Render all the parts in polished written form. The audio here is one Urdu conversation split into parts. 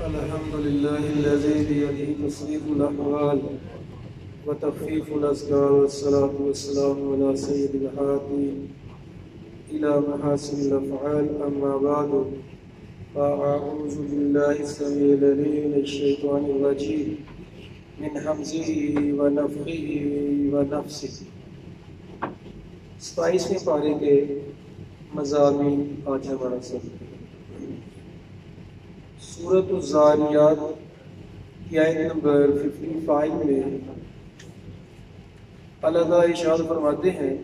الحمد لله الذي بيده تصريف الأحوال وتخفيف الأذكار والصلاة والسلام على سيد الهادي إلى محاسن الأفعال أما بعد فأعوذ بالله السميع العليم من الشيطان الرجيم من همزه ونفخه ونفسه 27ویں پارے کے مضامین آج ہمارا سب سورۃ الذاریات کی آیت نمبر 55 میں اللہ تعالیٰ ارشاد فرماتے ہیں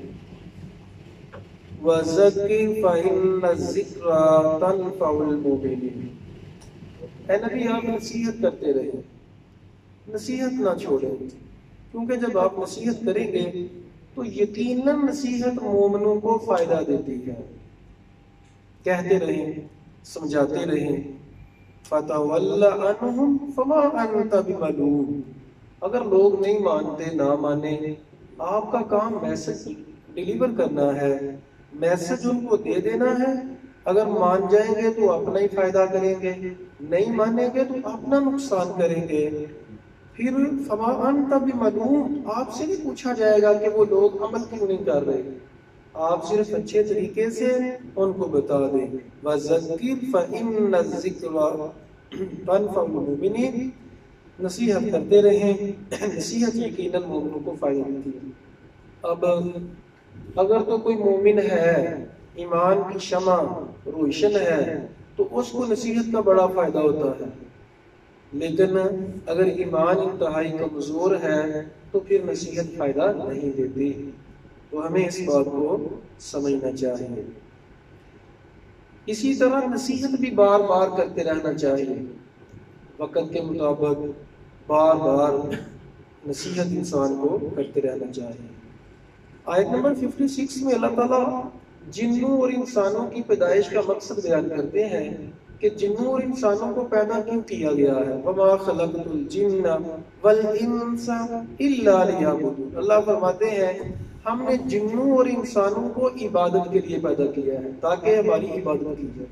وَذَكِّرْ فَإِنَّ الذِّكْرَىٰ تَنفَعُ الْمُؤْمِنِينَ۔ اے نبی آپ نصیحت کرتے رہیں، نصیحت نہ چھوڑیں، کیونکہ جب آپ نصیحت کریں گے تو یقیناً نصیحت مومنوں کو فائدہ دیتی ہے۔ کہتے رہیں، سمجھاتے رہیں، فَتَوَلَّ عَنْهُمْ فَمَا أَنْتَ بِمَلُومٍ۔ اگر لوگ نہیں مانتے، نہ مانیں، آپ کا کام میسج ڈیلیور کرنا ہے، میسج ان کو دے دینا ہے۔ اگر مان جائیں گے تو اپنا ہی فائدہ کریں گے، نہیں مانیں گے تو اپنا نقصان کریں گے۔ پھر فَمَا أَنْتَ بِمَلُومٍ، آپ سے نہیں پوچھا جائے گا کہ وہ لوگ عمل کیوں نہیں کر رہے، آپ صرف اچھے طریقے سے ان کو بتا دیں۔ وَذَكِّرْ فَإِنَّ الذِّكْرَىٰ تَنفَعُ الْمُؤْمِنِينَ۔ نصیحت کرتے رہیں، نصیحت یقیناً مومنوں کو فائدہ دیتی ہے۔ اب اگر تو کوئی مومن ہے، ایمان کی شمع روشن ہے، تو اس کو نصیحت کا بڑا فائدہ ہوتا ہے، لیکن اگر ایمان انتہائی کمزور ہے تو پھر نصیحت فائدہ نہیں دیتی۔ تو ہمیں اس بات کو سمجھنا چاہیے۔ اسی طرح نصیحت بھی بار بار کرتے رہنا چاہیے، وقت کے مطابق بار بار نصیحت انسان کو کرتے رہنا چاہیے۔ آیت نمبر 56 میں اللہ تعالیٰ جنوں اور انسانوں کی پیدائش کا مقصد بیان کرتے ہیں کہ جنوں اور انسانوں کو پیدا کیوں کیا گیا ہے۔ وَمَا خَلَقْتُ الْجِنَّ وَالْإِنسَ إِلَّا لِيَعْبُدُونَ۔ اللہ فرماتے ہیں ہم نے جنوں اور انسانوں کو عبادت کے لیے پیدا کیا ہے، تاکہ ہماری عبادت کی جائے۔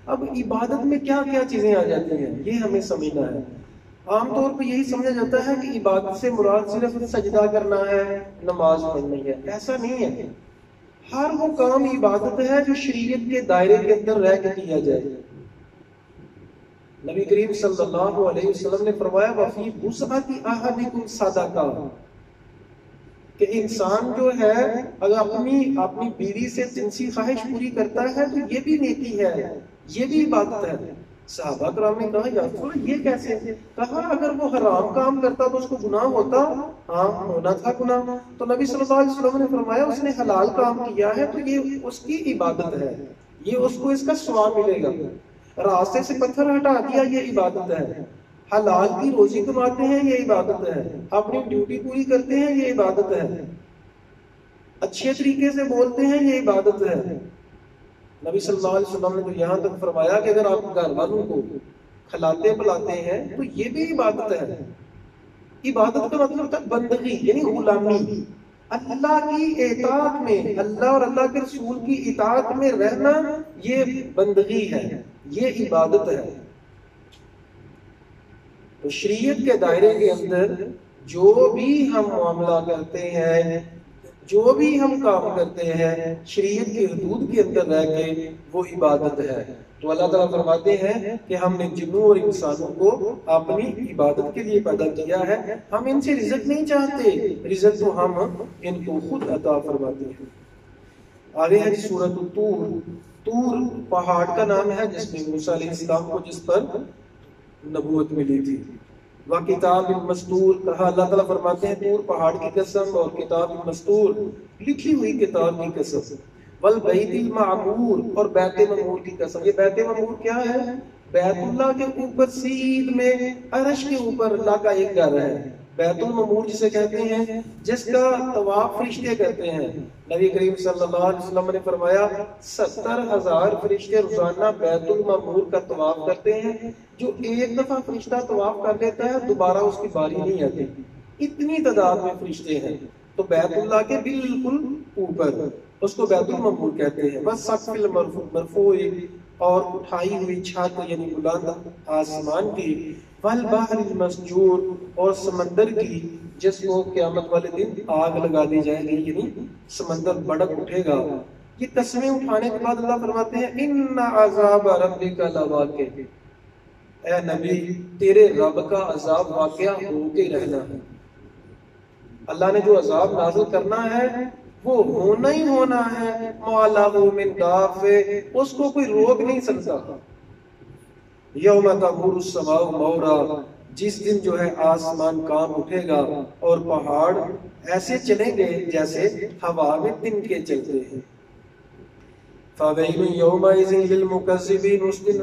اب عبادت میں کیا کیا چیزیں آ جاتی ہیں یہ ہمیں سمجھنا ہے۔ عام طور پہ یہی سمجھا جاتا ہے کہ عبادت سے مراد صرف سجدہ کرنا ہے، نماز پڑھنی ہے۔ ایسا نہیں ہے، ہر وہ کام عبادت ہے جو شریعت کے دائرے کے اندر رہ کے کیا جائے۔ نبی کریم صلی اللہ علیہ وسلم نے فرمایا وَفِي وُسْعَةِ أَحَدِكُمْ صَدَقَةٌ، کہ انسان جو ہے اگر اپنی بیوی سے جنسی خواہش پوری کرتا ہے تو یہ بھی نیکی ہے، یہ بھی عبادت ہے۔ صحابہ کرام نے کہا یا رسول اللہ یہ کیسے؟ کہا اگر وہ حرام کام کرتا تو اس کو گناہ ہوتا؟ ہاں ہونا تھا گناہ۔ تو نبی صلی اللہ علیہ وسلم نے فرمایا اس نے حلال کام کیا ہے تو یہ اس کی عبادت ہے، یہ اس کو اس کا ثواب ملے گا۔ راستے سے پتھر ہٹا دیا یہ عبادت ہے، حلال کی روزی کماتے ہیں یہ عبادت ہے، اپنی ڈیوٹی پوری کرتے ہیں یہ عبادت ہے، اچھے طریقے سے بولتے ہیں یہ عبادت ہے۔ نبی صلی اللہ علیہ وسلم نے تو یہاں تک فرمایا کہ اگر آپ گھر والوں کو کھلاتے پلاتے ہیں تو یہ بھی عبادت ہے۔ عبادت کا مطلب ہوتا ہے بندگی، یعنی غلامی، اللہ کی اطاعت میں، اللہ اور اللہ کے رسول کی اطاعت میں رہنا، یہ بندگی ہے، یہ عبادت ہے۔ تو شریعت کے دائرے کے اندر جو بھی ہم معاملہ کرتے ہیں، جو بھی ہم کام کرتے ہیں، شریعت کی حدود کے اندر رہ کے وہ عبادت ہے۔ تو اللہ تعالیٰ فرماتے ہیں کہ ہم نے جنوں اور انسانوں کو اپنی عبادت کے لیے پیدا کیا ہے، ہم ان سے رزق نہیں چاہتے، رزق تو ہم ان کو خود عطا فرماتے ہیں۔ آگے ہے سورۃ الطور۔ طور پہاڑ کا نام ہے جس میں موسیٰ علیہ السلام کو جس پر نبوت ملی تھی۔ وَكِتَابٍ مَّسْطُورٍ، کہا اللہ تعالیٰ فرماتے ہیں طور پہاڑ کی قسم اور کتاب مستور، لکھی ہوئی کتاب کی قسم، وَالْبَيْتِ الْمَعْمُورِ، اور بیت معمور کی قسم۔ یہ بیت معمور کیا ہے؟ بیت اللہ کے اوپر سید میں عرش کے اوپر اللہ کا ایک گھر ہے۔ بیت المعمور جسے کہتے ہیں جس کا طواف فرشتے کرتے ہیں۔ نبی کریم صلی اللہ علیہ وسلم نے فرمایا 70,000 فرشتے روزانہ بیت المعمور کا طواف کرتے ہیں۔ جو ایک دفعہ فرشتہ طواف کر لیتا ہے دوبارہ اس کی باری نہیں آتی، اتنی تعداد میں فرشتے ہیں۔ تو بیت اللہ کے بالکل اوپر اس کو بیت المعمور کہتے ہیں۔ بس سقف المرفوع، اور اٹھائی ہوئی چھت یعنی بلند آسمان کی، والبحر المسجور اور سمندر کی جس کو قیامت والے دن آگ لگا دی جائے گی، یعنی سمندر بڑک اٹھے گا۔ یہ قسمیں اٹھانے کے بعد اللہ فرماتے ہیں ان عذاب ربک لواقع، اے نبی تیرے رب کا عذاب واقعہ ہو کے رہنا ہے۔ اللہ نے جو عذاب نازل کرنا ہے وہ ہونا ہی ہونا ہے، ما لہ من دافع، اس کو کوئی روک نہیں سکتا۔ یوم تمور السماء مورا، جس دن جو ہے آسمان کانپ اٹھے گا اور پہاڑ ایسے چلیں گے جیسے ہوا میں تنکے چلتے ہیں۔ فَوَيْلٌ يَوْمَئِذٍ لِّلْمُكَذِّبِينَ، اس دن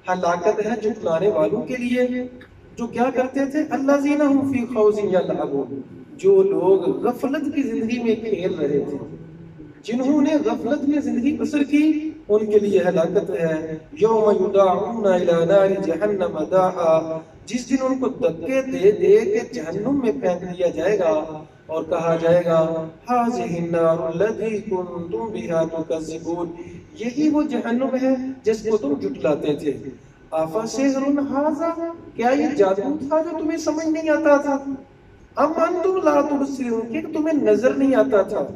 ہلاکت ہے جھٹلانے والوں کے لیے جو کیا کرتے تھے، الَّذِينَ هُمْ فِي خَوْضٍ يَلْعَبُونَ، جو لوگ غفلت کی زندگی میں کھیل رہے تھے، جنہوں نے غفلت میں زندگی بسر کی ان کے لیے ہلاکت ہے۔ یوم یدعون الی نار جہنم دعا، جس دن ان کو دھکے دے دے کے جہنم میں پھینک دیا جائے گا اور کہا جائے گا ھذہ النار التی کنتم بہا تکذبون، یہی وہ جہنم ہے جس کو تم جھٹلاتے تھے۔ افسحر ھذا، کیا یہ جادو تھا جو تمہیں سمجھ نہیں آتا تھا؟ ام انتم لا تبصرون، کہ تمہیں نظر نہیں آتا تھا؟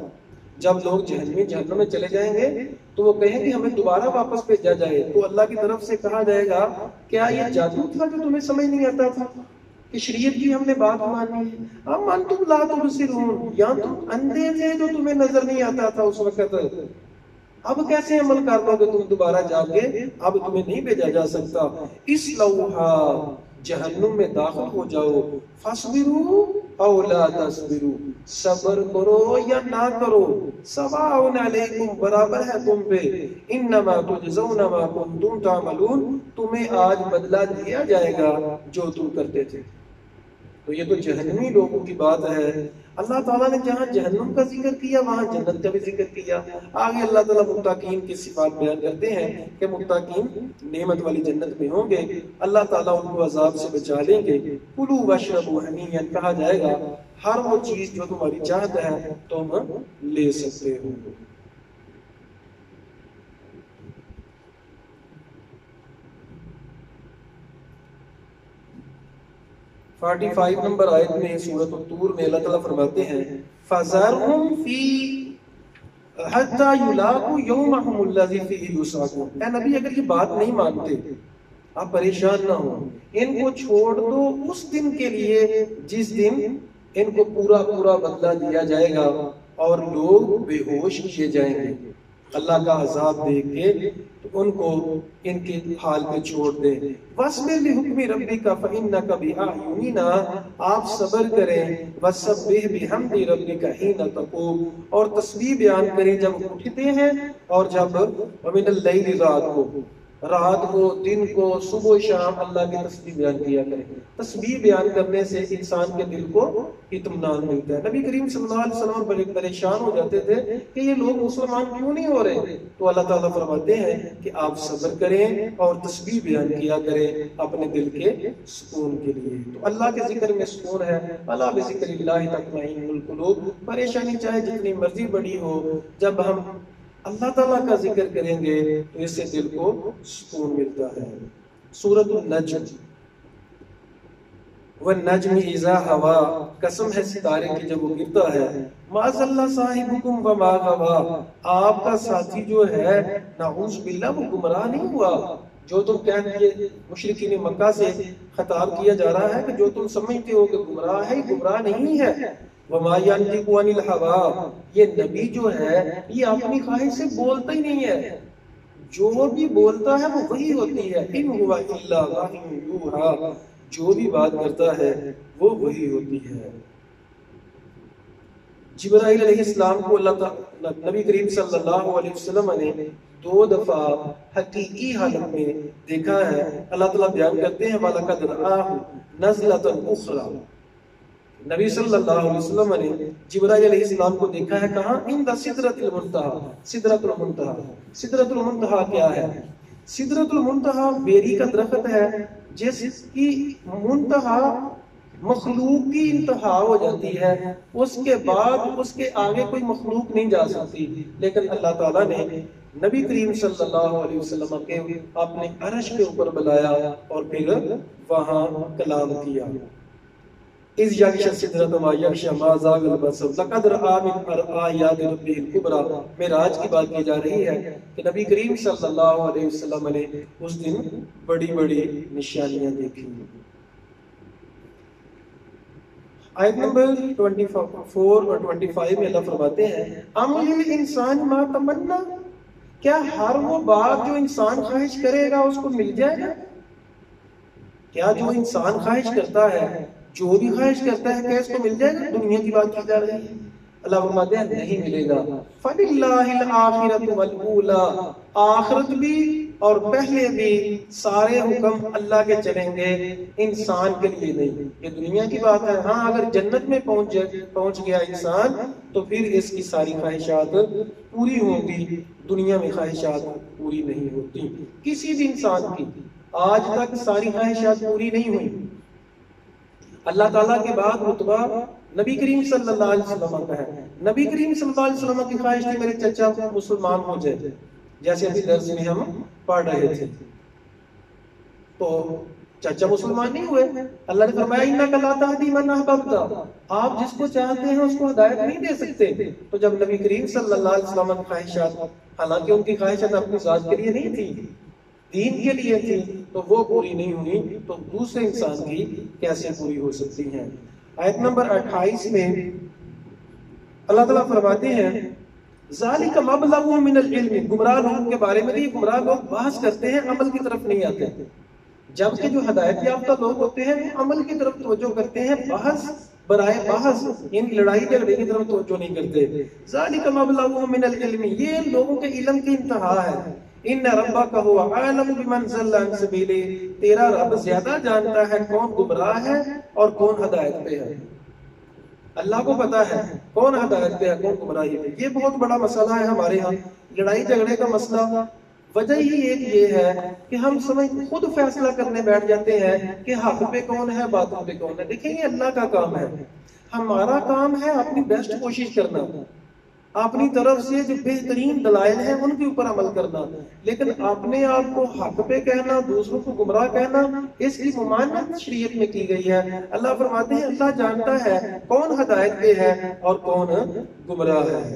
جب لوگ جہنم میں چلے جائیں گے تو وہ کہیں گے ہمیں دوبارہ واپس بھیجا جائے، تو اللہ کی طرف سے کہا جائے گا کیا یہ جادو تھا جو تمہیں سمجھ نہیں آتا تھا کہ شریعت کی ہم نے بات مانی ہے؟ ام انتم لا تبصرون، یا تم اندھے تھے جو تمہیں نظر نہیں آتا تھا اس وقت، اب کیسے عمل کر لو گے تم دوبارہ جا کے؟ اب تمہیں نہیں بھیجا جا سکتا۔ اصلوہا، جہنم میں داخل ہو جاؤ، فاصبروا او لا تصبروا، صبر کرو یا نہ کرو، سواء علیکم، برابر ہے تم پہ، انما تجزون ما کنتم تعملون، تمہیں آج بدلہ دیا جائے گا جو تم کرتے تھے۔ تو یہ تو جہنمی لوگوں کی بات ہے۔ اللہ تعالیٰ نے جہاں جہنم کا ذکر کیا وہاں جنت کا بھی ذکر کیا۔ آگے اللہ تعالیٰ متقین کی صفات بیان کرتے ہیں کہ متقین نعمت والی جنت میں ہوں گے، اللہ تعالیٰ ان کو عذاب سے بچا لیں گے۔ کلوا واشربوا ہنیئا، کہا جائے گا ہر وہ چیز جو تمہاری چاہت ہے تم لے سکتے ہو۔ 45 نمبر آیت میں سورۃ الطور میں اللہ تعالیٰ فرماتے ہیں فَذَرْهُمْ فِي حَتَّى يُلَاقُوا يَوْمَهُمُ الَّذِي فِيهِ يُوعَدُونَ، اے نبی اگر یہ بات نہیں مانتے آپ پریشان نہ ہوں، ان کو چھوڑ دو اس دن کے لیے جس دن ان کو پورا پورا بدلہ دیا جائے گا اور لوگ بے ہوش کیے جائیں گے۔ اللہ کا عذاب دیکھ کے تو ان کو ان کے حال پہ چھوڑ دیں۔ وَاصْبِرْ لِحُکْمِ رَبِّكَ فَإِنَّكَ بِأَعْیُنِنَا، آپ صبر کریں، وَسَبِّحْ بِحَمْدِ رَبِّكَ حِینَ تَقُومُ، اور تسبیح بیان کریں جب اٹھتے ہیں اور جب وَمِنَ اللَّیلِ، رات کو دن کو صبح و شام اللہ کی تسبیح بیان کیا کریں۔ تسبیح بیان کرنے سے انسان کے دل کو اطمینان ملتا ہے۔ نبی کریم صلی اللہ علیہ وسلم بڑے پریشان ہو جاتے تھے کہ یہ لوگ مسلمان کیوں نہیں ہو رہے، تو اللہ تعالیٰ فرماتے ہیں کہ آپ صبر کریں اور تسبیح بیان کیا کریں اپنے دل کے سکون کے لیے۔ تو اللہ کے ذکر میں سکون ہے۔ اللہ بذکر اللہ تطمئن القلوب، پریشانی چاہے جتنی مرضی بڑی ہو، جب ہم اللہ تعالیٰ کا ذکر کریں گے تو اس سے دل کو سکون ملتا ہے۔ سورۃ النجم، وَالنَّجْمِ إِذَا هَوَىٰ، قسم ہے ستارے کی جب وہ گرتا ہے۔ مَا ضَلَّ صَاحِبُكُمْ وَمَا غَوَىٰ، آپ کا ساتھی جو ہے نعوذ باللہ وہ گمراہ نہیں ہوا۔ جو تم کہتے ہیں مشرکین مکہ سے خطاب کیا جا رہا ہے کہ جو تم سمجھتے ہو کہ گمراہ ہے، گمراہ نہیں ہے۔ وَمَا يَنطِقُ عَنِ الْهَوَىٰ، یہ نبی جو ہے یہ اپنی خواہش سے بولتا ہی نہیں ہے، جو بھی بولتا ہے وہ وہی ہوتی ہے۔ إِنْ هُوَ إِلَّا وَحْيٌ يُوحَىٰ، جو بھی بات کرتا ہے وہ وہی ہوتی ہے۔ جبرائیل علیہ السلام کو اللہ تعالیٰ نبی کریم صلی اللہ علیہ وسلم نے 2 دفعہ حقیقی حالت میں دیکھا ہے۔ اللہ تعالیٰ بیان کرتے ہیں وَلَقَدْ رَآهُ نَزْلَةً أُخْرَىٰ، نبی صلی اللہ علیہ وسلم نے جبرائیل علیہ السلام کو دیکھا ہے کہاں؟ عند سدرۃ المنتہا، سدرۃ المنتہا۔ سدرۃ المنتہا کیا ہے؟ سدرۃ المنتہا بیری کا درخت ہے جس کی منتہا مخلوق کی انتہا ہو جاتی ہے، اس کے بعد اس کے آگے کوئی مخلوق نہیں جا سکتی، لیکن اللہ تعالیٰ نے نبی کریم صلی اللہ علیہ وسلم کے اپنے عرش کے اوپر بلایا اور پھر وہاں کلام کیا. اِذْ يَغْشَى السِّدْرَةَ مَا يَغْشَى مَا زَاغَ الْبَصَرُ لَقَدْ رَأَىٰ مِنْ آیَاتِ رَبِّهِ الْكُبْرَىٰ. معراج کی بات کی جا رہی ہے کہ نبی کریم صلی اللہ علیہ وسلم نے اس دن بڑی بڑی نشانیاں دیکھی. آیت نمبر 24 اور 25 میں اللہ فرماتے ہیں اَمْ لِلْإِنسَانِ مَا تَمَنَّىٰ. کیا ہر وہ بات جو انسان خواہش کرے گا اس کو مل جائے گا؟ کیا جو انسان خواہش کرتا ہے، جو بھی خواہش کرتا ہے، کیا اس کو مل جائے گا؟ دنیا کی بات کی جا رہی ہے. اللہ فرماتے ہیں نہیں ملے گا. فَلِلَّهِ الْآخِرَةُ وَالْأُولَىٰ. آخرت بھی اور پہلے بھی سارے حکم اللہ کے چلیں گے، انسان کے لیے نہیں. یہ دنیا کی بات ہے. ہاں اگر جنت میں پہنچ گیا انسان تو پھر اس کی ساری خواہشات پوری ہوں گی. دنیا میں خواہشات پوری نہیں ہوتی کسی بھی انسان کی. آج تک ساری خواہشات پوری نہیں ہوئی. اللہ تعالیٰ کے بعد رتبہ نبی کریم صلی اللہ علیہ وسلم کا ہے. نبی کریم صلی اللہ علیہ وسلم کی خواہش تھی میرے چچا مسلمان ہو جائے، جیسے ابھی درس میں ہم پڑھ رہے تھے. تو چچا مسلمان نہیں ہوئے. اللہ نے فرمایا اِنَّكَ لَا تَهْدِي مَنْ أَحْبَبْتَ. آپ جس کو چاہتے ہیں اس کو ہدایت نہیں دے سکتے. تو جب نبی کریم صلی اللہ علیہ وسلم کی خواہشات، حالانکہ ان کی خواہشات اپنی ذات کے لیے نہیں تھی، دین کے لیے تھی، تو وہ پوری نہیں ہوئی تو دوسرے انسان کی کیسے پوری ہو سکتی ہیں؟ آیت نمبر 28 میں اللہ تعالیٰ فرماتے ہیں ذَلِكَ مَبْلَغُهُم مِّنَ الْعِلْمِ. گمراہ لوگوں کے بارے میں بھی گمراہ لوگ بحث کرتے ہیں، عمل کی طرف نہیں آتے. جبکہ جو ہدایت یافتہ لوگ ہوتے ہیں وہ عمل کی طرف توجہ کرتے ہیں، بحث برائے بحث ان لڑائی جھگڑے کی طرف توجہ نہیں کرتے. ذَلِكَ مَبْلَغُهُم مِّنَ الْعِلْمِ. یہ لوگوں کے علم کی انتہا ہے. ان ربک هو اعلم بمن ضل عن سبیلہ. تیرا رب زیادہ جانتا ہے کون گمراہ ہے اور کون ہدایت پہ ہے. اللہ کو پتا ہے کون ہدایت پہ ہے کون گمراہی پہ. یہ بہت بڑا مسئلہ ہے ہمارے ہاں، لڑائی جھگڑے کا مسئلہ. وجہ ہی ایک یہ ہے کہ ہم خود فیصلہ کرنے بیٹھ جاتے ہیں کہ حق پہ کون ہے باطل پہ کون ہے. دیکھیں یہ اللہ کا کام ہے. ہمارا کام ہے اپنی بیسٹ کوشش کرنا، اپنی طرف سے جو بہترین دلائل ہیں ان کے اوپر عمل کرنا. لیکن اپنے آپ کو حق پہ کہنا، دوسروں کو گمراہ کہنا، اس کی ممانعت شریعت میں کی گئی ہے. اللہ فرماتے ہیں اللہ جانتا ہے کون ہدایت پہ ہے اور کون گمراہ ہے.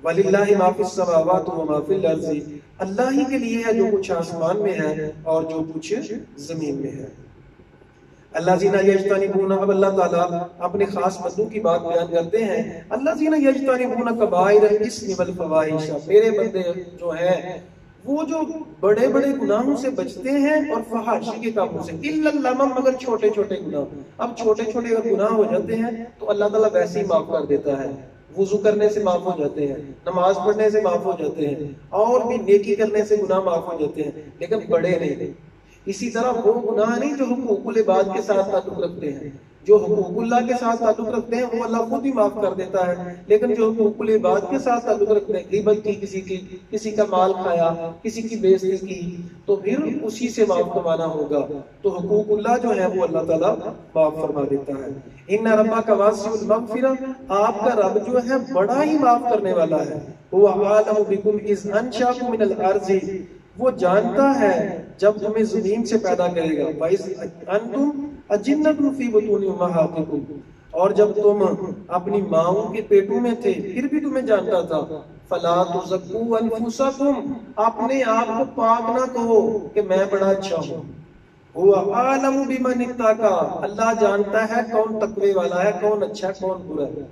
وَلِلَّهِ مَا فِي السَّمَاوَاتِ وَمَا فِي الْأَرْضِ. اللہ ہی کے لیے ہے جو کچھ آسمان میں ہے اور جو کچھ زمین میں ہے. الذین یجتنبون. اب اللہ تعالیٰ اپنے خاص بندوں کی بات بیان کرتے ہیں. الذین یجتنبون کبائر الاسم والفواحش. میرے بندے جو ہیں وہ جو بڑے بڑے گناہوں سے بچتے ہیں اور فحاشی کے کاموں سے. الا اللمم. مگر چھوٹے چھوٹے گناہ. اب چھوٹے چھوٹے اگر گناہ ہو جاتے ہیں تو اللہ تعالیٰ ویسے ہی معاف کر دیتا ہے. وضو کرنے سے معاف ہو جاتے ہیں، نماز پڑھنے سے معاف ہو جاتے ہیں، اور بھی نیکی کرنے سے گناہ معاف ہو جاتے ہیں، لیکن بڑے نہیں. اسی طرح وہ گناہ نہیں جو حقوق العباد کے ساتھ تعلق رکھتے ہیں. جو حقوق اللہ کے ساتھ تعلق رکھتے ہیں وہ اللہ خود ہی معاف کر دیتا ہے. لیکن جو حقوق العباد کے ساتھ تعلق رکھتے ہیں، غیبت کی، کسی کا مال کھایا، کسی کی بے عزتی کی، تو پھر اسی سے معاف کروانا ہوگا. تو حقوق اللہ جو ہے وہ اللہ تعالیٰ معاف فرما دیتا ہے. ان ربک واسع المغفرہ. آپ کا رب جو ہے بڑا ہی معاف کرنے والا ہے. وہ عالم بکم اذ انشاکم من الارض. وہ جانتا ہے جب تمہیں زمین سے پیدا کرے گا. وَإِذْ أَنْتُمْ أَجِنَّةٌ فِي بُطُونِ أُمَّهَاتِكُمْ. اور جب تم اپنی ماؤں کے پیٹوں میں تھے پھر بھی تمہیں جانتا تھا. فَلَا تُزَكُّوا أَنفُسَكُمْ. اپنے آپ کو پاک نہ کہو کہ میں بڑا اچھا ہوں. هُوَ أَعْلَمُ بِمَنِ اتَّقَىٰ. اللہ جانتا ہے کون تقوی والا ہے، کون اچھا ہے کون برا ہے.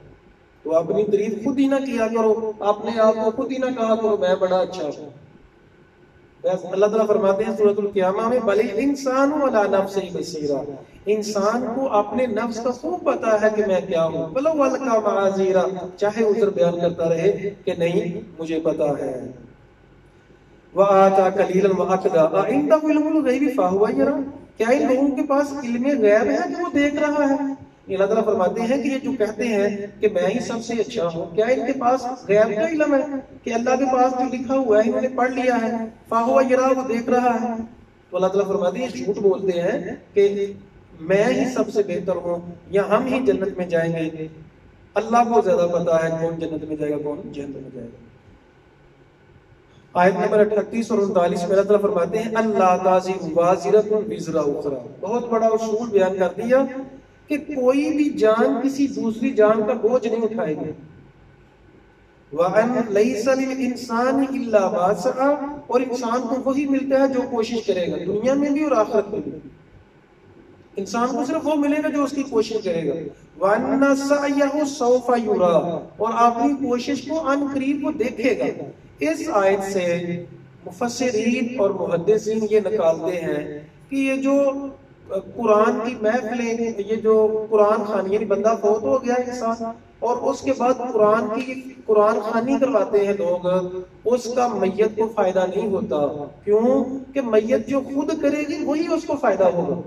تو اپنی تعریف خود ہی نہ کیا کرو، اپنے آپ کو خود ہی نہ کہا کرو میں بڑا اچھا ہوں. اللہ تعالیٰ فرماتے ہیں سورۃ القیامہ میں بل الانسان علی نفسہ بصیرہ. انسان کو اپنے نفس کا خوب پتا ہے کہ میں کیا ہوں. ولو القی معاذیرہ. چاہے عذر بیان کرتا رہے کہ نہیں مجھے پتا ہے. وآتا قلیلا واکدا عنده علم الغیب فهو یرا. کیا ان لوگوں کے پاس علم غیب ہے کہ وہ دیکھ رہا ہے؟ اللہ تعالیٰ فرماتے ہیں کہ یہ جو کہتے ہیں کہ میں ہی سب سے اچھا ہوں، کیا ان کے پاس غیب کا علم ہے کہ اللہ کے پاس جو لکھا ہوا ہے انہوں نے پڑھ لیا ہے؟ فَهُوَ يَرَىٰ. وہ دیکھ رہا ہے. تو اللہ تعالیٰ فرماتے ہیں جھوٹ بولتے ہیں کہ میں ہی سب سے بہتر ہوں یا ہم ہی جنت میں جائیں گے. اللہ کو زیادہ پتا ہے کون جنت میں جائے گا کون جہنم میں جائے گا. آیت نمبر 38 اور 39 میں اللہ تعالیٰ فرماتے ہیں اللہ تازر وازرۃ وزر اخری. بہت بڑا اصول بیان کر دیا کہ کوئی بھی جان کسی دوسری جان کا بوجھ نہیں اٹھائے گی. وَأَنْ لَيْسَ لِلْإِنسَانِ إِلَّا مَا سَعَى, اور انسان کو وہی ملتا ہے جو کوشش کرے گا, دنیا میں بھی اور آخرت میں بھی. انسان کو صرف وہ ملے گا جو اس کی کوشش کرے گا. وَأَنَّ سَعْيَهُ سَوْفَ يُرَى, اور اپنی کوشش کو ان قریب وہ دیکھے گا. اس آیت سے مفسرین اور محدثین یہ نکالتے ہیں کہ یہ جو قرآن کی محفلیں, یہ جو قرآن خوانی, یعنی بندہ فوت ہو گیا انسان اور اس کے بعد قرآن خوانی کرواتے ہیں لوگ, اس کا میت کو فائدہ نہیں ہوتا. کیوں کہ میت جو خود کرے گی وہی اس کو فائدہ ہوگا.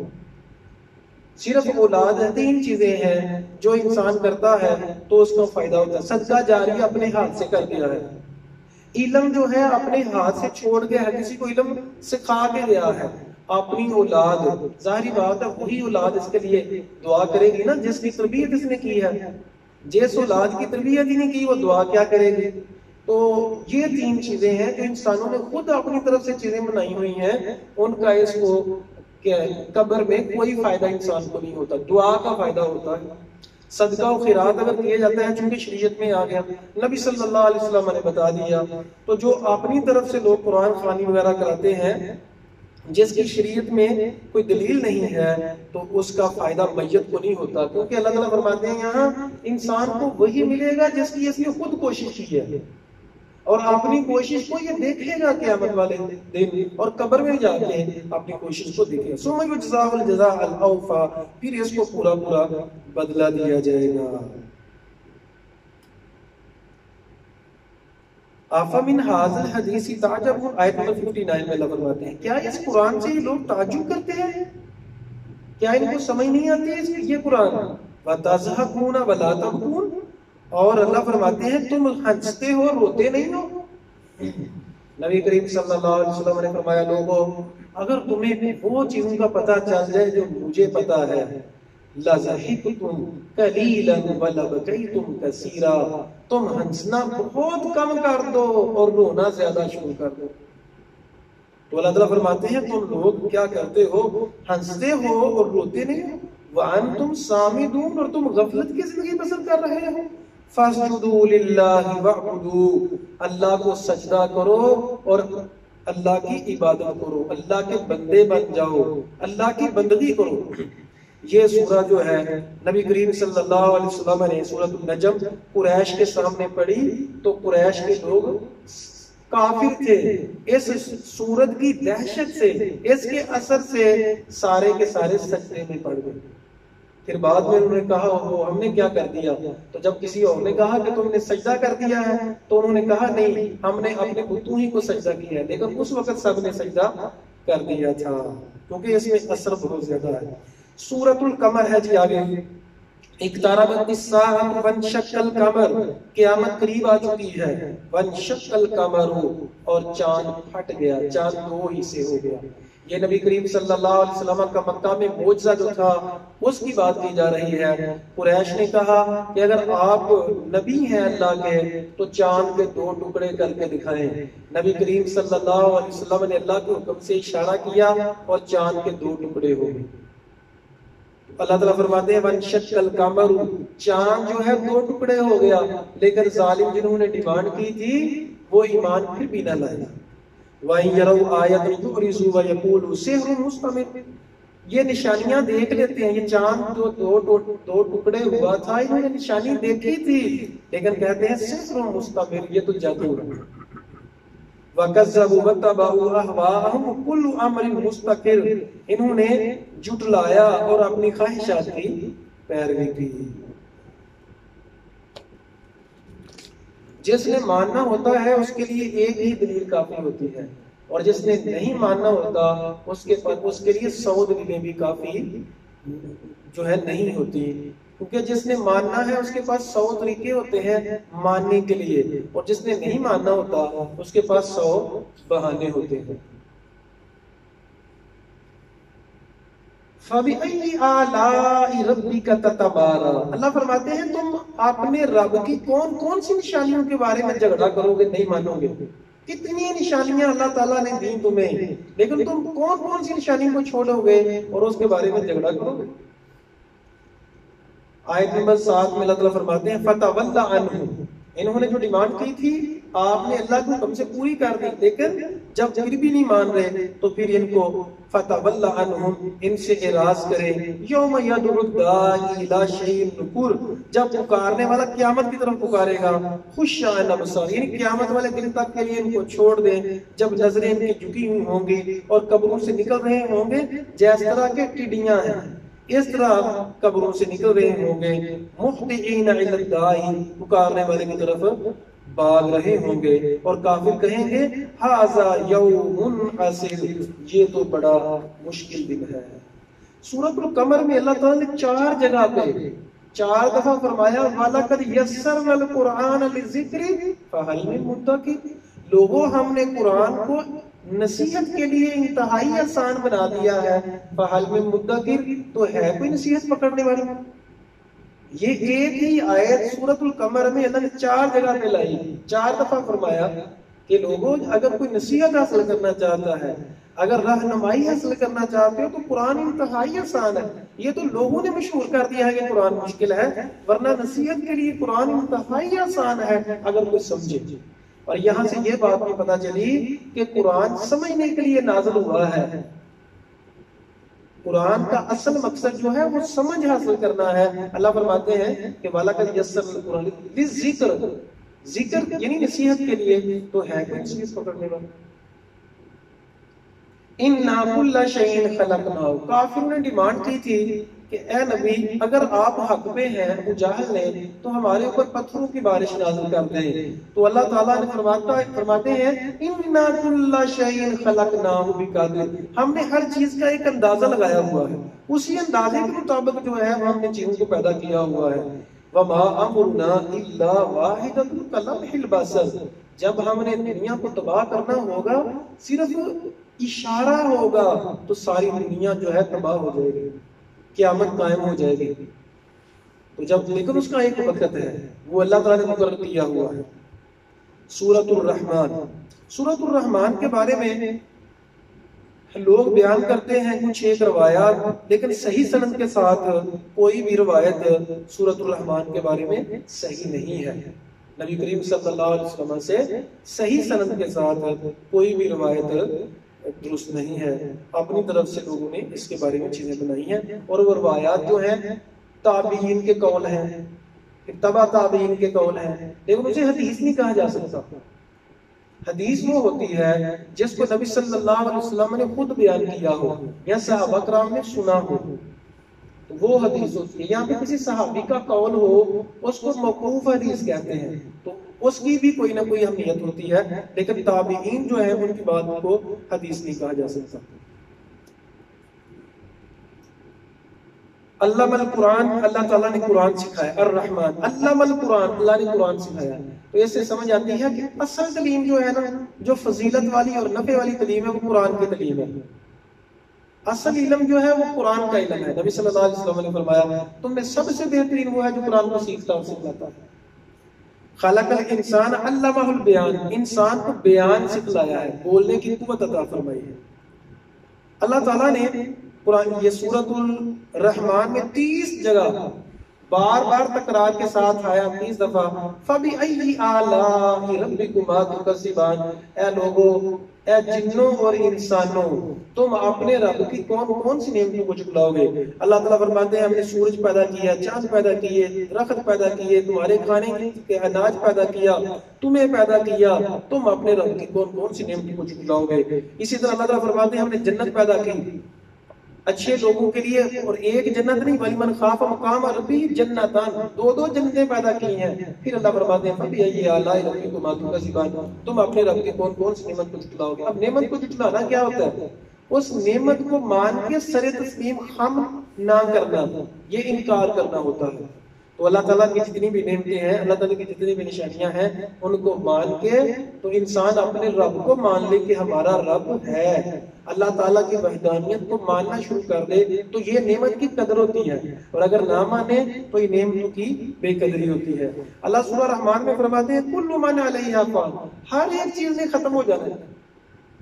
صرف اولاد, 3 چیزیں ہیں جو انسان کرتا ہے تو اس کو فائدہ ہوتا ہے. صدقہ جاریہ اپنے ہاتھ سے کر دیا ہے, علم جو ہے اپنے ہاتھ سے چھوڑ گیا ہے, کسی کو علم سکھا کے گیا ہے. اپنی اولاد, ظاہری بات ہے وہی اولاد اس کے لیے دعا کرے گی نا جس کی تربیت اس نے کی ہے. جس اولاد کی تربیت ہی نہیں کی وہ دعا کیا کرے گی. تو یہ 3 چیزیں ہیں جو انسانوں نے خود اپنی طرف سے چیزیں بنائی ہوئی ہیں, ان کا اس کو قبر میں کوئی فائدہ انسان کو نہیں ہوتا, دعا کا فائدہ ہوتا ہے. صدقہ و خیرات اگر کیے جاتے ہیں چونکہ شریعت میں آ گیا, نبی صلی اللہ علیہ وسلم نے بتا دیا. تو جو اپنی طرف سے لوگ قرآن خوانی وغیرہ کراتے ہیں جس کی شریعت میں کوئی دلیل نہیں ہے تو اس کا فائدہ میت کو نہیں ہوتا, کیونکہ اللہ تعالیٰ فرماتے ہیں یہاں انسان کو وہی ملے گا جس کی اس نے خود کوشش کی ہے, اور اپنی کوشش کو یہ دیکھے گا قیامت والے دن, اور قبر میں جا کے اپنی کوشش کو دیکھے گا. ثم یجزاہ الجزاء الاوفی, پھر اس کو پورا پورا بدلہ دیا جائے گا. افمن ھذا الحدیث تعجبون, آیت نمبر 59 میں اللہ فرماتے ہیں کیا اس قرآن سے یہ لوگ تعجب کرتے ہیں, کیا ان کو سمجھ نہیں آتی یہ قرآن. وتضحکون ولا تبکون, اور اللہ فرماتے ہیں تم ہنستے ہو روتے نہیں ہو. نبی کریم صلی اللہ علیہ وسلم نے فرمایا لوگوں اگر تمہیں وہ چیزوں کا پتہ چل جائے جو مجھے پتہ ہے, لَضَحِكْتُمْ قَلِيلًا وَلَبْكَيْتُمْ كَثِيرًا, تم ہنسنا بہت کم کر دو اور رونا زیادہ شروع کر دو. تو اللہ تعالیٰ فرماتے ہیں تم لوگ کیا کرتے ہو, ہنستے ہو اور روتے نہیں ہو. وَأَنْتُمْ سَامِدُونَ, اور تم غفلت کی زندگی بسر کر رہے ہو. فَاسْجُدُوا لِلَّهِ وَاعْبُدُوا, اللہ کو سجدہ کرو اور اللہ کی عبادت کرو, اللہ کے بندے بن جاؤ, اللہ کی بندگی کرو. یہ سورہ جو ہے نبی کریم صلی اللہ علیہ وسلم نے سورۃ النجم قریش کے سامنے پڑھی تو قریش کے لوگ کافر تھے. اس سورت کی دہشت سے, اس کے اثر سے سارے کے سارے سجدے میں پڑ گئے. پھر بعد میں انہوں نے کہا ہم نے کیا کر دیا, تو جب کسی اور نے کہا کہ تم نے سجدہ کر دیا ہے تو انہوں نے کہا نہیں, ہم نے اپنے بتوں ہی کو سجدہ کیا ہے. لیکن اس وقت سب نے سجدہ کر دیا تھا کیونکہ اس میں اثر بہت زیادہ ہے. سورۃ القمر ہے جی آگے, اقتربت الساعۃ وانشق القمر, قیامت قریب آ چکی ہے. وانشق القمر, اور چاند پھٹ گیا, چاند 2 حصے ہو گیا. یہ نبی کریم صلی اللہ علیہ وسلم کا مکہ میں معجزہ جو تھا اس کی بات کی جا رہی ہے. قریش نے کہا کہ اگر آپ نبی ہیں اللہ کے تو چاند کے 2 ٹکڑے کر کے دکھائیں. نبی کریم صلی اللہ علیہ وسلم نے اللہ کے حکم سے اشارہ کیا اور چاند کے 2 ٹکڑے ہو گئے. اللہ تعالیٰ فرماتے ہیں وانشق القمر, چاند جو ہے 2 ٹکڑے ہو گیا. لیکن ظالم جنہوں نے ڈیمانڈ کی تھی وہ ایمان پھر بھی نہ لائے. وَإِن يَرَوْا آيَةً يُعْرِضُوا وَيَقُولُوا سِحْرٌ مُسْتَمِرٌ, یہ نشانیاں دیکھ لیتے ہیں. یہ چاند جو 2 ٹکڑے ہوا تھا انہوں نے نشانی دیکھی تھی لیکن کہتے ہیں سحر مستمر, یہ تو جادو ہے. وَكَذَّبُوا وَاتَّبَعُوا أَهْوَاءَهُمْ كُلُّ أَمْرٍ مُسْتَقِرٌ, انہوں نے جھٹلایا اور اپنی خواہشات کی پیروی کی. جس نے ماننا ہوتا ہے اس کے لیے ایک ہی دلیل کافی ہوتی ہے, اور جس نے نہیں ماننا ہوتا اس کے لیے 100 دلیلیں بھی کافی جو ہے نہیں ہوتی. کیونکہ جس نے ماننا ہے اس کے پاس 100 طریقے ہوتے ہیں ماننے کے لیے, اور جس نے نہیں ماننا ہوتا اس کے پاس 100 بہانے ہوتے ہیں. فَبِأَيِّ آلَاءِ رَبِّكَ تَتَمَارَىٰ, اللہ فرماتے ہیں تم اپنے رب کی کون کون سی نشانیوں کے بارے میں جھگڑا کرو گے, نہیں مانو گے. کتنی نشانیاں اللہ تعالیٰ نے دی تمہیں، لیکن تم کون کون سی نشانی کو چھوڑو گے اور اس کے بارے میں جھگڑا کرو گے۔ آیت نمبر 7 میں اللہ تعالیٰ فرماتے ہیں فَتَوَلَّ عَنْهُمْ، انہوں نے جو ڈیمانڈ کی تھی آپ نے اللہ کے حکم سے پوری کر دی، لیکن جب پھر بھی نہیں مان رہے تو پھر ان کو فَتَوَلَّ عَنْهُمْ، ان سے اعراض کرے۔ یوم یدعو الداعی الی شیء نکر، جب پکارنے والا قیامت کی طرف پکارے گا، خشعاً ابصار، یعنی قیامت والے دن تک کے لیے ان کو چھوڑ دیں، جب نظریں ان کی جھکی ہوئی ہوں گی اور قبروں سے نکل رہے ہوں گے جس طرح کے ٹڈیاں ہیں، اس طرح قبروں سے نکل رہے ہوں گے، مہطعین الی الداعی، پکارنے والے کی طرف بھاگ رہے ہوں گے، اور کافر کہیں گے ھذا یوم عسیر، یہ تو بڑا مشکل دن ہے۔ سورۃ القمر میں اللہ تعالیٰ نے 4 جگہ پہ 4 دفعہ فرمایا وَلَقَدْ يَسَّرْنَا الْقُرْآنَ لِلذِّكْرِ فَهَلْ مِن مُدَّكِرٍ، لوگوں ہم نے قرآن کو نصیحت کے لیے انتہائی آسان بنا دیا ہے، فَهَلْ مِن مُدَّكِرٍ، تو ہے کوئی نصیحت پکڑنے والا؟ یہ ایک ہی آیت سورۃ القمر میں اللہ نے 4 جگہ پہ لائی، 4 دفعہ فرمایا کہ لوگوں اگر کوئی نصیحت حاصل کرنا چاہتا ہے، اگر رہنمائی حاصل کرنا چاہتے ہو تو قرآن انتہائی آسان ہے۔ یہ تو لوگوں نے مشہور کر دیا ہے کہ قرآن مشکل ہے، ورنہ نصیحت کے لیے قرآن انتہائی آسان ہے اگر کوئی سمجھے۔ اور یہاں سے یہ بات بھی پتہ چلی کہ قرآن سمجھنے کے لیے نازل ہوا ہے، قرآن کا اصل مقصد جو ہے وہ سمجھ حاصل کرنا ہے۔ اللہ فرماتے ہیں کہ وَلَقَدْ يَسَّرْنَا الْقُرْآنَ لِلذِّكْرِ، ذکر یعنی نصیحت کے لیے، تو ہے کوئی نصیحت پکڑنے والا؟ اِنَّا كُلَّ شَيْءٍ خَلَقْنَاهُ، کافروں نے ڈیمانڈ کی تھی کہ اے نبی اگر آپ حق پہ ہیں، ابو جہل نے، تو ہمارے اوپر پتھروں کی بارش نازل کر دیں۔ تو اللہ تعالیٰ نے فرماتے ہیں اِنَّا كُلَّ شَيْءٍ خَلَقْنَاهُ بِقَدْرٍ، ہم نے ہر چیز کا ایک اندازہ لگایا ہوا ہے، اسی اندازے کے مطابق جو ہے ہم نے چیزوں کو پیدا کیا ہوا ہے۔ وَمَا أَمْرُنَا إِلَّا وَاحِدَةٌ كَلَمْحِ الْبَصَرِ، جب ہم نے دنیا کو تباہ کرنا ہوگا، صرف اشارہ ہوگا تو ساری دنیا جو ہے تباہ ہو جائے گی، قیامت قائم ہو جائے گی۔ تو جب لیکن اس کا ایک وقت ہے، وہ اللہ تعالیٰ نے مقرر کیا ہوا ہے۔ سورۃ الرحمن، سورۃ الرحمن کے بارے میں لوگ بیان کرتے ہیں کچھ ایک روایات، لیکن صحیح سند کے ساتھ کوئی بھی روایت سورۃ الرحمن کے بارے میں صحیح نہیں ہے۔ نبی کریم صلی اللہ علیہ وسلم سے صحیح سند کے ساتھ کوئی بھی روایت درست نہیں ہے، اپنی طرف سے لوگوں نے اس کے بارے میں چیزیں بنائی ہیں، اور وہ روایات جو ہیں تابعین کے قول ہیں، تبع تابعین کے قول ہیں، لیکن اسے حدیث نہیں کہا جا سکتا۔ حدیث وہ ہوتی ہے جس کو نبی صلی اللہ علیہ وسلم نے خود بیان کیا ہو یا صحابہ کرام نے سنا ہو، وہ حدیث ہوتی ہے۔ یہاں پہ کسی صحابی کا قول ہو اس کو موقوف حدیث کہتے ہیں، تو اس کی بھی کوئی نہ کوئی اہمیت ہوتی ہے، لیکن تابعین جو ہے ان کی بات کو حدیث نہیں کہا جا سکتا۔ علم القرآن، اللہ تعالیٰ نے قرآن سکھایا، الرحمن علم القرآن، اللہ نے قرآن سکھایا۔ تو اس سے سمجھ آتی ہے کہ اصل تعلیم جو ہے نا، جو فضیلت والی اور نفع والی تعلیم ہے، وہ قرآن کی تعلیم ہے۔ اصل علم جو ہے وہ قرآن کا علم ہے۔ نبی صلی اللہ علیہ وسلم نے فرمایا تم میں سب سے بہترین وہ ہے جو قرآن کو سیکھتا اور سکھلاتا ہے۔ خلق الانسان علمہ البیان، انسان کو بیان سکھلایا ہے، بولنے کی قوت عطا فرمائی ہے۔ اللہ تعالیٰ نے قرآن یہ سورۃ الرحمن میں 30 جگہ بار بار تکرار کے ساتھ آیا، 30 دفعہ فَبِأَيِّ آلَاءِ رَبِّكُمَا تُكَذِّبَانِ، اے لوگوں، اے جنوں اور انسانوں، تم اپنے رب کی کون کون سی نعمتوں کو جھٹلاؤ گے۔ اللہ تعالیٰ فرماتے ہیں ہم نے سورج پیدا کیا، چاند پیدا کیے، درخت پیدا کیے، تمہارے کھانے کے اناج پیدا کیا، تمہیں پیدا کیا، تم اپنے رب کی کون کون سی نعمتوں کو جھٹلاؤ گے۔ اسی طرح اللہ تعالیٰ فرماتے ہیں ہم نے جنت پیدا کی اچھے لوگوں کے لیے، اور ایک جنت نہیں بلکہ من خاف مقام ربی جنتان، 2 جنتیں پیدا کی ہیں۔ پھر اللہ فرماتے ہیں فَبِأَيِّ آلَاءِ رَبِّكُمَا تُكَذِّبَانِ، تم اپنے رب کی کون کون سی نعمت کو جھٹلاؤ گے۔ اب نعمت کو جھٹلانا کیا ہوتا ہے؟ اس نعمت کو مان کے سر تسلیم خم نہ کرنا، یہ انکار کرنا ہوتا ہے۔ تو اللہ تعالیٰ کی جتنی بھی نعمتیں ہیں، اللہ تعالیٰ کی جتنی بھی نشانیاں ہیں، ان کو مان کے تو انسان اپنے رب کو مان لے کہ ہمارا رب ہے، اللہ تعالیٰ کی وحدانیت کو ماننا شروع کر دے تو یہ نعمت کی قدر ہوتی ہے، اور اگر نہ مانے تو یہ نعمتوں کی بے قدری ہوتی ہے۔ اللہ سورہ رحمان میں فرماتے ہیں کل من علیہا فان، ہر ایک چیز نے ختم ہو جانا ہے،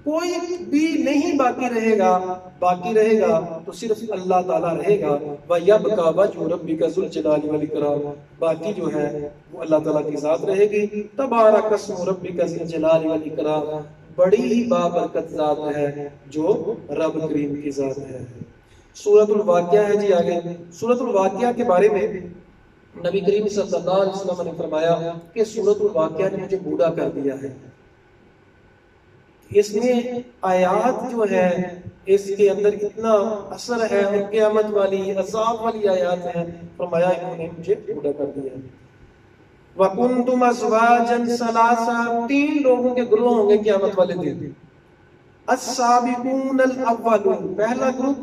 کوئی بھی نہیں باقی رہے گا تو صرف اللہ تعالیٰ رہے گا۔ وَيَبْقَى وَجْهُ رَبِّكَ ذُو الْجَلَالِ وَالْإِكْرَامِ، باقی جو ہے وہ اللہ تعالیٰ کی ذات رہے گی۔ تبارک اسم ربک ذی الجلال والإکرام، بڑی ہی بابرکت ذات ہے جو رب کریم کی ذات ہے۔ سورۃ الواقعہ ہے جی آگے۔ سورۃ الواقعہ کے بارے میں نبی کریم صلی اللہ علیہ وسلم نے فرمایا کہ سورۃ الواقعہ نے مجھے بوڑھا کر دیا ہے۔ اس میں آیات جو ہے اس کے اندر اتنا اثر ہے، اور قیامت والی عذاب والی آیات ہیں، فرمایا انہوں نے مجھے بوڑھا کر دیا ہے۔ وَكُنْتُمْ أَزْوَاجًا ثَلَاثًا، 3 لوگوں کے گروہ ہوں گے قیامت والے دن۔ السابقون الاولون، پہلا گروپ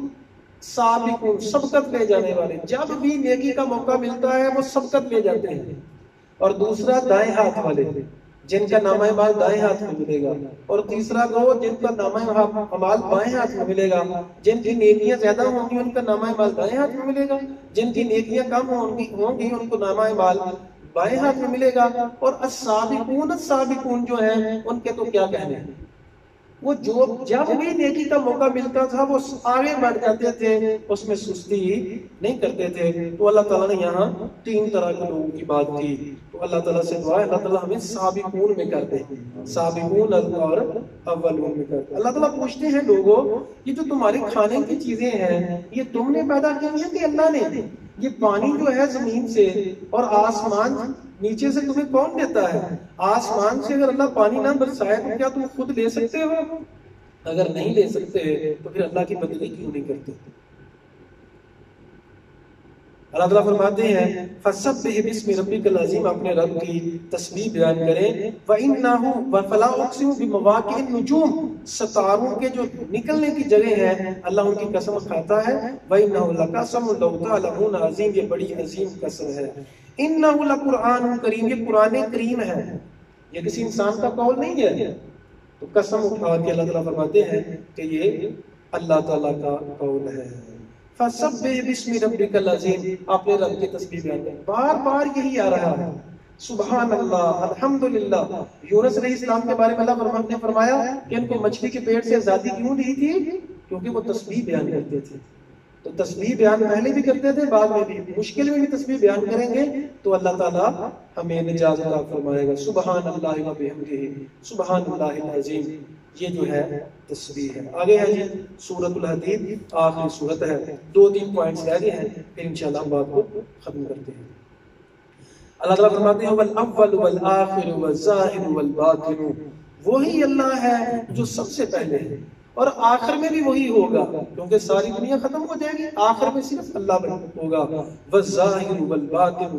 سابقون، سبقت لے جانے والے، جب بھی نیکی کا موقع ملتا ہے وہ سبقت لے جاتے ہیں۔ اور دوسرا دائیں ہاتھ والے، جن کا نامہ اعمال دائیں ہاتھ میں ملے گا۔ اور تیسرا گروہ جن کا نامہ اعمال بائیں ہاتھ میں ملے گا، جن کی نیکیاں زیادہ ہوں گی ان کا نامہ اعمال دائیں ہاتھ میں ملے گا، جن کی نیکیاں کم ہوں گی ان کو نامہ اعمال بائیں ہاتھ میں ملے گا۔ اور السابقون جو ہیں ان کے تو کیا کہنے ہیں، وہ جو جب بھی نیکی کا موقع ملتا تھا وہ آگے بڑھ جاتے تھے، اس میں سستی نہیں کرتے تھے۔ تو اللہ تعالیٰ نے یہاں 3 طرح کے لوگوں کی بات کی۔ تو اللہ تعالیٰ سے دعا ہے اللہ تعالیٰ ہمیں سابقون میں کر دے، سابقون اور اولون میں کر دے۔ اللہ تعالیٰ پوچھتے ہیں لوگوں، یہ جو تمہاری کھانے کی چیزیں ہیں یہ تم نے پیدا کی ہیں کہ اللہ نے؟ یہ پانی جو ہے زمین سے اور آسمان نیچے سے تمہیں کون دیتا ہے؟ آسمان سے اگر اللہ پانی نہ برسائے تو کیا تم خود لے سکتے ہو؟ اگر نہیں لے سکتے تو پھر اللہ کی بندگی کیوں نہیں کرتے؟ اللہ تعالیٰ فرماتے ہیں فَسَبِّحْ بِاسْمِ رَبِّكَ الْعَظِيمِ، اپنے رب کی تسبیح بیان کریں۔ وَإِنَّهُ فَلَا أُقْسِمُ بِمَوَاقِعِ النُّجُومِ، ستاروں کے جو نکلنے کی جگہ ہے اللہ ان کی قسم کھاتا ہے۔ وَإِنَّهُ لَقَسَمٌ لَوْ تَعْلَمُونَ عَظِيمٌ، یہ بڑی عظیم قسم ہے۔ إِنَّهُ لَقُرْآنٌ کریم، یہ قرآن کریم ہے، یہ کسی انسان کا قول نہیں ہے۔ تو قسم اٹھا کے اللہ تعالیٰ فرماتے ہیں کہ یہ اللہ تعالیٰ کا قول ہے۔ فَسَبِّحْ بِاسْمِ رَبِّكَ الْعَظِيمِ، اپنے رب کی تسبیح بیان کریں۔ بار بار یہی آ رہا ہے، سبحان اللہ، الحمدللہ۔ یونس علیہ السلام کے بارے میں اللہ نے فرمایا کہ ان کو مچھلی کے پیٹ سے آزادی کیوں دی تھی؟ کیونکہ وہ تسبیح بیان کرتے تھے۔ تو تسبیح بیان پہلے بھی کرتے تھے، بعد میں بھی، مشکل میں بھی تسبیح بیان کریں گے تو اللہ تعالیٰ ہمیں نجات عطا فرمائے گا۔ سبحان اللہ و بحمدہ، سبحان اللہ العظیم، یہ جو ہے تسبیح ہے۔ آگے ہے جی سورۃ الحدید، آخری سورت ہے، 2-3 پوائنٹس رہ گئے ہیں، پھر انشاءاللہ ہم بات کو ختم کرتے ہیں۔ اللہ تعالیٰ فرماتے ہیں وَالْأَوَّلُ وَالْآخِرُ وَالظَّاهِرُ وَالْبَاطِنُ، وہی اللہ ہے جو سب سے پہلے ہے اور آخر میں بھی وہی ہوگا، کیونکہ ساری دنیا ختم ہو جائے گی، آخر میں صرف اللہ ہوگا۔ وَالظَّاهِرُ وَالْبَاطِنُ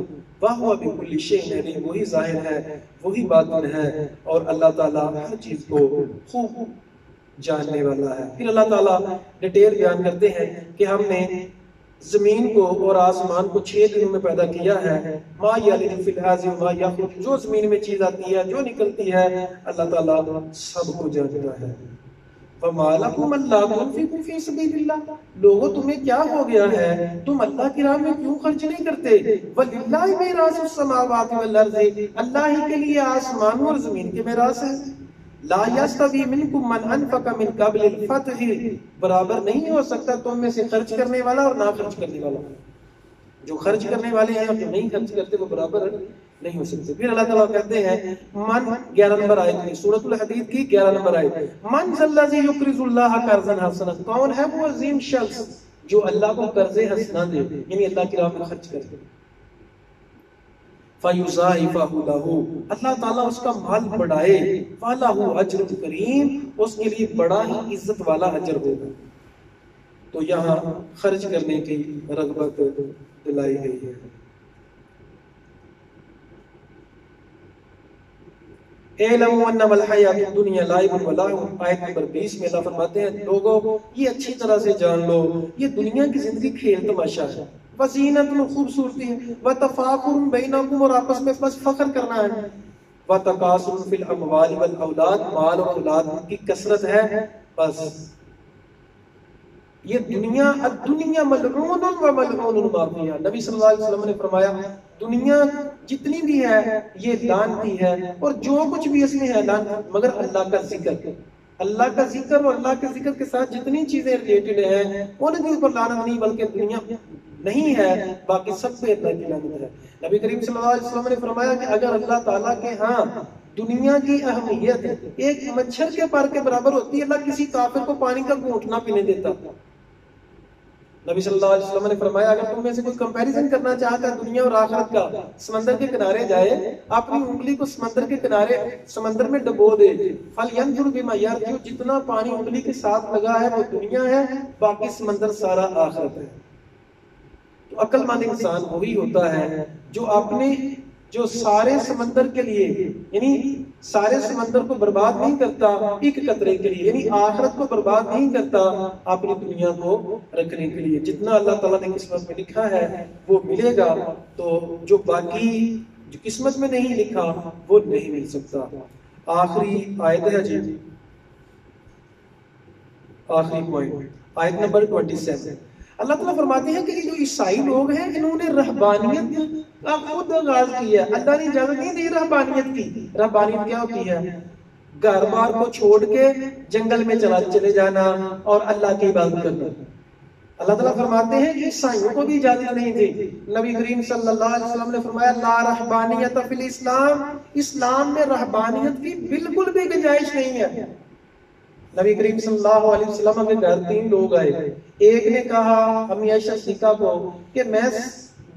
وَهُوَ بِكُلِّ شَيْءٍ عَلِيمٌ، وہی ظاہر ہے وہی باطن ہے، اور اللہ تعالیٰ ہر چیز کو خوب جاننے والا ہے۔ پھر اللہ تعالیٰ ڈیٹیل بیان کرتے ہیں کہ ہم نے زمین کو اور آسمان کو 6 دنوں میں پیدا کیا ہے۔ ما یلج فی الارض وما یخرج، جو زمین میں چیز آتی ہے جو نکلتی ہے اللہ تعالیٰ سب کو جانتا ہے۔ وما لکم الا تنفقوا فی سبیل اللہ، لوگوں تمہیں کیا ہو گیا ہے، تم اللہ کی راہ میں کیوں خرچ نہیں کرتے؟ وللہ میراث السماوات والارض، اللہ ہی کے لیے آسمانوں اور زمین کے میراث ہے۔ لا یستوی منکم من انفق من قبل الفتح، برابر نہیں ہو سکتا تم میں سے خرچ کرنے والا اور نہ خرچ کرنے والا، جو خرچ کرنے والے ہیں اور جو نہیں خرچ کرتے وہ برابر نہیں ہو سکتے۔ پھر اللہ تعالیٰ کہتے ہیں من، 11 نمبر آیت میں، سورۃ الحدید کی 11 نمبر آیت، من ذا الذی یقرض اللہ قرضا حسنا، کون ہے وہ عظیم شخص جو اللہ کو قرض حسنا دے، یعنی اللہ کی راہ میں خرچ کرے۔ فَيُضَاعِفَهُ لَهُ، اللہ تعالیٰ اس کا مال بڑھائے، وَلَهُ أَجْرٌ كَرِيمٌ، اس کے لیے بڑا ہی عزت والا اجر ہوگا۔ تو یہاں خرچ کرنے کی رغبت دلائی گئی ہے۔ اعلموا انما الحیات الدنیا لعب ولہو، آیت نمبر 20 میں اللہ فرماتے ہیں لوگوں یہ اچھی طرح سے جان لو، یہ دنیا کی زندگی کھیل تماشا ہے، وزینت خوبصورتی ہے، وتفاخر بینکم اور آپس میں بس فخر کرنا ہے، وتکاثر فی الاموال والاولاد مال اور اولاد کی کثرت ہے بس. یہ دنیا الدنیا ملعون و ملعون ما فیہا، نبی صلی اللہ علیہ وسلم نے فرمایا دنیا جتنی بھی ہے یہ لعنتی ہے اور جو کچھ بھی اس میں ہے لعنت، مگر اللہ کا ذکر، اللہ کا ذکر اور اللہ کے ذکر کے ساتھ جتنی چیزیں ریلیٹڈ ہیں ان کے اوپر لعنت نہیں بلکہ دنیا نہیں ہے، باقی سب پہ اللہ کی لعنت ہے. نبی کریم صلی اللہ علیہ وسلم نے فرمایا کہ اگر اللہ تعالیٰ کے ہاں دنیا کی اہمیت ایک مچھر کے پر کے برابر ہوتی ہے، اللہ کسی کافر کو پانی کا گھونٹ نہ پینے دیتا. نبی صلی اللہ علیہ وسلم نے فرمایا اگر تم میں سے کوئی کمپیریزن کرنا چاہتا ہے دنیا اور آخرت کا، سمندر کے کنارے جائے، اپنی انگلی کو سمندر کے کنارے سمندر میں ڈبو دے، فَلْيَنْظُرْ بِمَا يَرْجِعُ، جتنا پانی انگلی کے ساتھ لگا ہے وہ دنیا ہے، باقی سمندر سارا آخرت ہے. تو عقل مند انسان وہی ہوتا ہے جو سارے سمندر کے لیے یعنی سارے سمندر کو برباد نہیں کرتا ایک قطرے کے لیے، یعنی آخرت کو برباد نہیں کرتا اپنی دنیا کو رکھنے کے لیے. جتنا اللہ تعالیٰ نے قسمت میں لکھا ہے وہ ملے گا، تو جو باقی جو قسمت میں نہیں لکھا وہ نہیں مل سکتا. آخری آیت ہے جی، آخری پوائنٹ آیت نمبر 27. اللہ تعالیٰ فرماتے ہیں کہ جو عیسائی لوگ ہیں انہوں نے رہبانیت کا خود آغاز کیا. اللہ نے اجازت نہیں دی رہبانیت کی. رہبانیت کیا ہوتی ہے؟ گھر بار کو چھوڑ کے جنگل میں چلے جانا اور اللہ کی عبادت کرنا. اللہ تعالیٰ فرماتے ہیں کہ عیسائیوں کو بھی اجازت نہیں دی. نبی کریم صلی اللہ علیہ وسلم نے فرمایا لا رہبانیت فی الاسلام، اسلام میں رہبانیت کی بالکل بھی گنجائش نہیں ہے. نبی کریم صلی اللہ علیہ وسلم کے گھر 3 لوگ آئے. ایک نے کہا امی عائشہ صدیقہ کو کہ میں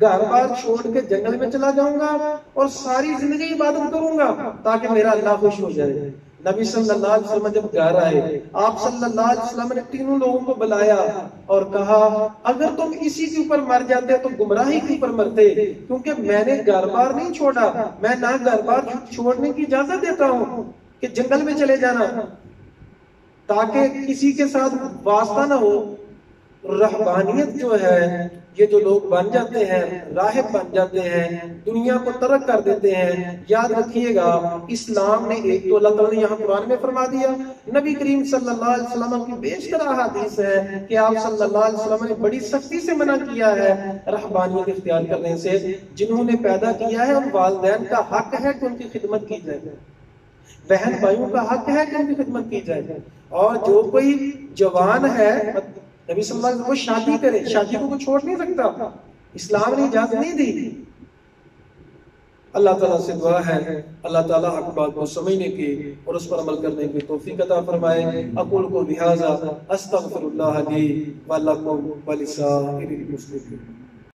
گھر بار چھوڑ کے جنگل میں چلا جاؤں گا اور ساری زندگی عبادت کروں گا تاکہ میرا اللہ خوش ہو جائے. نبی صلی اللہ علیہ وسلم جب گھر آئے، آپ صلی اللہ علیہ وسلم نے 3 لوگوں کو بلایا اور کہا اگر تم اسی کے اوپر مر جاتے تو گمراہی کے اوپر مرتے، کیونکہ میں نے گھر بار نہیں چھوڑا، میں نہ گھر بار چھوڑنے کی اجازت دیتا ہوں کہ جنگل میں چلے جانا تاکہ کسی کے ساتھ واسطہ نہ ہو. رہبانیت جو ہے یہ جو لوگ بن جاتے ہیں، راہب بن جاتے ہیں، دنیا کو ترک کر دیتے ہیں، یاد رکھیے گا اسلام نے ایک تو اللہ تعالیٰ نے یہاں قرآن میں فرما دیا، نبی کریم صلی اللہ علیہ وسلم کی بیشتر احادیث ہے کہ آپ صلی اللہ علیہ وسلم نے بڑی سختی سے منع کیا ہے رہبانیت اختیار کرنے سے. جنہوں نے پیدا کیا ہے ان والدین کا حق ہے کہ ان کی خدمت کی جائے، بہن بھائیوں کا حق ہے کہ ان کی خدمت کی جائے. اور جو کوئی جوان ہے نبی صلی اللہ علیہ وسلم وہ شادی کرے، شادی کو چھوڑ نہیں سکتا، اسلام نے اجازت نہیں دی. اللہ تعالیٰ سے دعا ہے اللہ تعالیٰ حق بات کو سمجھنے کی اور اس پر عمل کرنے کی توفیق عطا فرمائے. اقول کو لہذا استغفر اللہ لی ولکم ولسائر المسلمین.